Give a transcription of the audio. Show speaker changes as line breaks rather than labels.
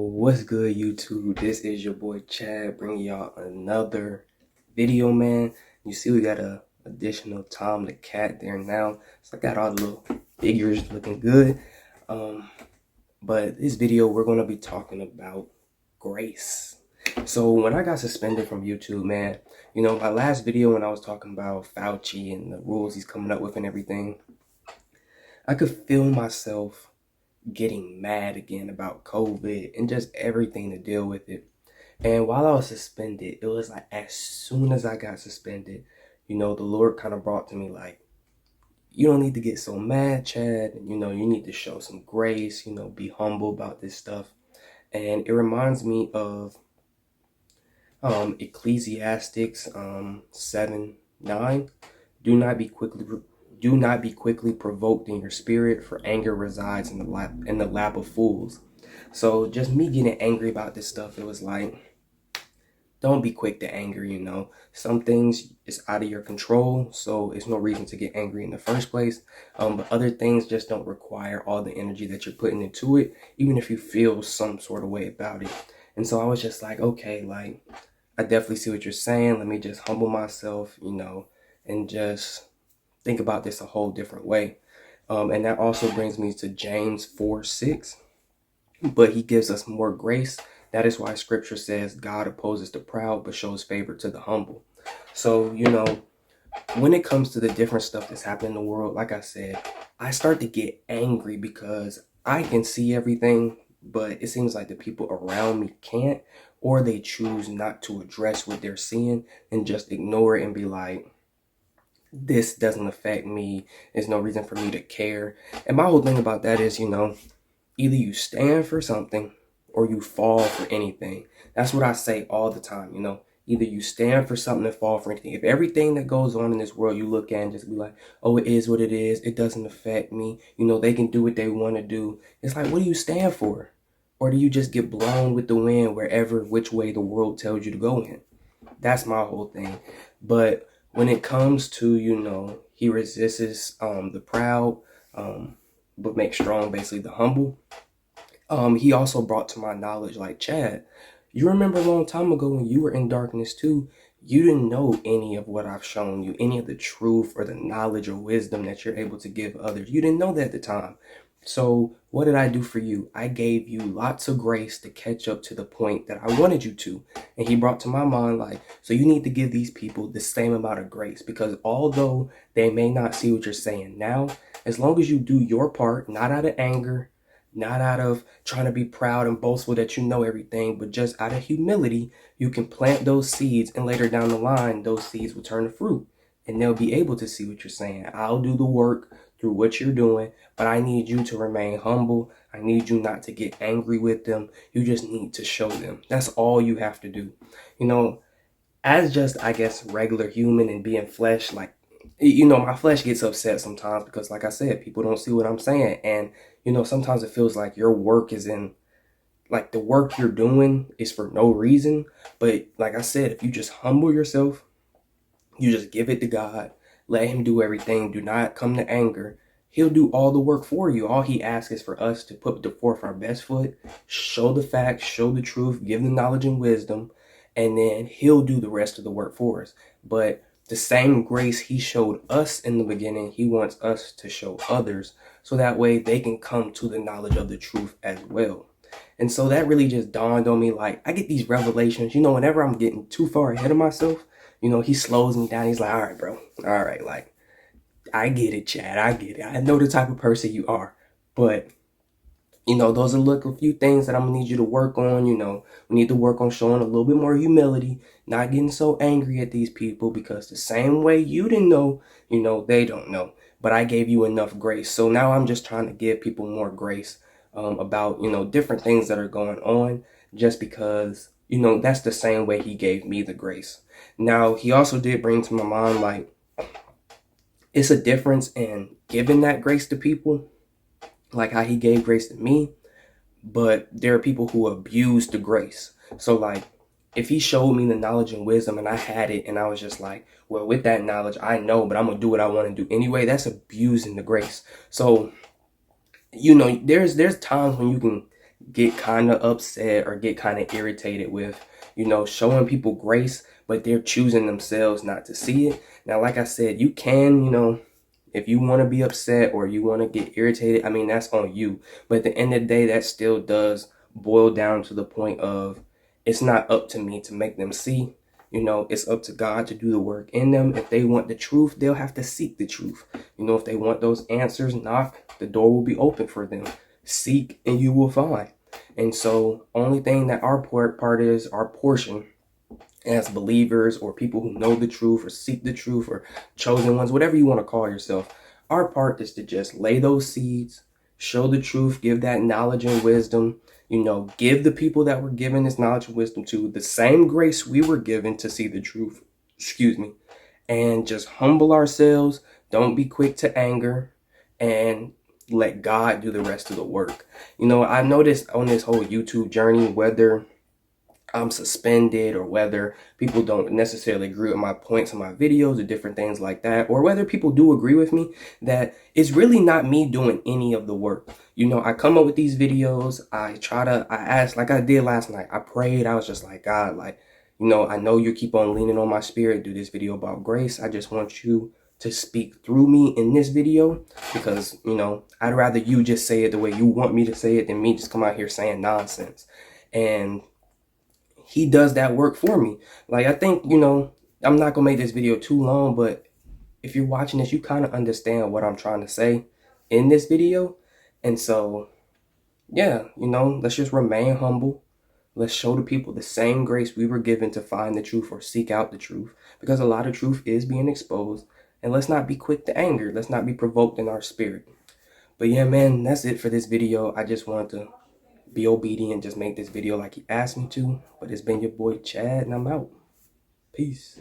What's good, YouTube? This is your boy Chad bringing y'all another video, man. You see we got a additional Tom the cat there now, so I got all the little figures looking good. But this video we're gonna be talking about grace. So when I got suspended from YouTube, man, my last video when I was talking about Fauci and the rules he's coming up with and everything, I could feel myself getting mad again about COVID and just everything to deal with it. And while I was suspended, it was like as soon as I got suspended, the Lord kind of brought to me like, you don't need to get so mad, Chad. And, you need to show some grace, be humble about this stuff. And it reminds me of Ecclesiastes 7:9. Do not be quickly provoked in your spirit, for anger resides in the lap of fools. So just me getting angry about this stuff, it was like, don't be quick to anger. Some things is out of your control, so it's no reason to get angry in the first place. But other things just don't require all the energy that you're putting into it, even if you feel some sort of way about it. And so I was just like, okay, like, I definitely see what you're saying. Let me just humble myself, and just think about this a whole different way. And that also brings me to James 4:6. But he gives us more grace. That is why scripture says God opposes the proud but shows favor to the humble. So, when it comes to the different stuff that's happening in the world, like I said, I start to get angry because I can see everything, but it seems like the people around me can't, or they choose not to address what they're seeing and just ignore it and be like, this doesn't affect me. There's no reason for me to care. And my whole thing about that is, either you stand for something or you fall for anything. That's what I say all the time, Either you stand for something and fall for anything. If everything that goes on in this world you look at and just be like, oh, it is what it is. It doesn't affect me. They can do what they want to do. It's like, what do you stand for? Or do you just get blown with the wind which way the world tells you to go in? That's my whole thing. But when it comes to, he resists the proud, but makes strong basically the humble. He also brought to my knowledge, like, Chad, you remember a long time ago when you were in darkness too, you didn't know any of what I've shown you, any of the truth or the knowledge or wisdom that you're able to give others. You didn't know that at the time. So what did I do for you? I gave you lots of grace to catch up to the point that I wanted you to. And he brought to my mind, like, so you need to give these people the same amount of grace, because although they may not see what you're saying now, as long as you do your part, not out of anger, not out of trying to be proud and boastful that you know everything, but just out of humility, you can plant those seeds, and later down the line, those seeds will turn to fruit and they'll be able to see what you're saying. I'll do the work through what you're doing, but I need you to remain humble. I need you not to get angry with them. You just need to show them. That's all you have to do. As just, I guess, regular human and being flesh, like, my flesh gets upset sometimes because, like I said, people don't see what I'm saying. And, sometimes it feels like your work is like the work you're doing is for no reason. But like I said, if you just humble yourself, you just give it to God, let him do everything. Do not come to anger. He'll do all the work for you. All he asks is for us to put forth our best foot, show the facts, show the truth, give the knowledge and wisdom, and then he'll do the rest of the work for us. But the same grace he showed us in the beginning, he wants us to show others, so that way they can come to the knowledge of the truth as well. And so that really just dawned on me. Like, I get these revelations, whenever I'm getting too far ahead of myself, he slows me down. He's like, all right, bro. All right, like, I get it, Chad. I get it. I know the type of person you are. But, those are a few things that I'm going to need you to work on. We need to work on showing a little bit more humility, not getting so angry at these people, because the same way you didn't know, they don't know. But I gave you enough grace. So now I'm just trying to give people more grace about, different things that are going on, just because, that's the same way he gave me the grace. Now, he also did bring to my mind, like, it's a difference in giving that grace to people, like how he gave grace to me, but there are people who abuse the grace. So, like, if he showed me the knowledge and wisdom and I had it and I was just like, well, with that knowledge, I know, but I'm going to do what I want to do anyway, that's abusing the grace. So, there's times when you can get kind of upset or get kind of irritated with, showing people grace, but they're choosing themselves not to see it. Now, like I said, you can, if you want to be upset or you want to get irritated, I mean, that's on you. But at the end of the day, that still does boil down to the point of it's not up to me to make them see. It's up to God to do the work in them. If they want the truth, they'll have to seek the truth. If they want those answers, knock, the door will be open for them. Seek and you will find. And so only thing that our part is, our portion as believers or people who know the truth or seek the truth or chosen ones, whatever you want to call yourself, our part is to just lay those seeds, show the truth, give that knowledge and wisdom, give the people that we're giving this knowledge and wisdom to the same grace we were given to see the truth, and just humble ourselves. Don't be quick to anger, and let God do the rest of the work. I noticed on this whole YouTube journey, whether I'm suspended or whether people don't necessarily agree with my points in my videos or different things like that, or whether people do agree with me, that it's really not me doing any of the work. I come up with these videos, I ask, like I did last night, I prayed, I was just like, God, like, I know you keep on leaning on my spirit, do this video about grace. I just want you to speak through me in this video, because, I'd rather you just say it the way you want me to say it than me just come out here saying nonsense. And he does that work for me. Like, I think, I'm not gonna make this video too long, but if you're watching this, you kind of understand what I'm trying to say in this video. And so, yeah, let's just remain humble. Let's show the people the same grace we were given to find the truth or seek out the truth, because a lot of truth is being exposed. And let's not be quick to anger. Let's not be provoked in our spirit. But yeah, man, that's it for this video. I just wanted to be obedient, just make this video like he asked me to. But it's been your boy Chad, and I'm out. Peace.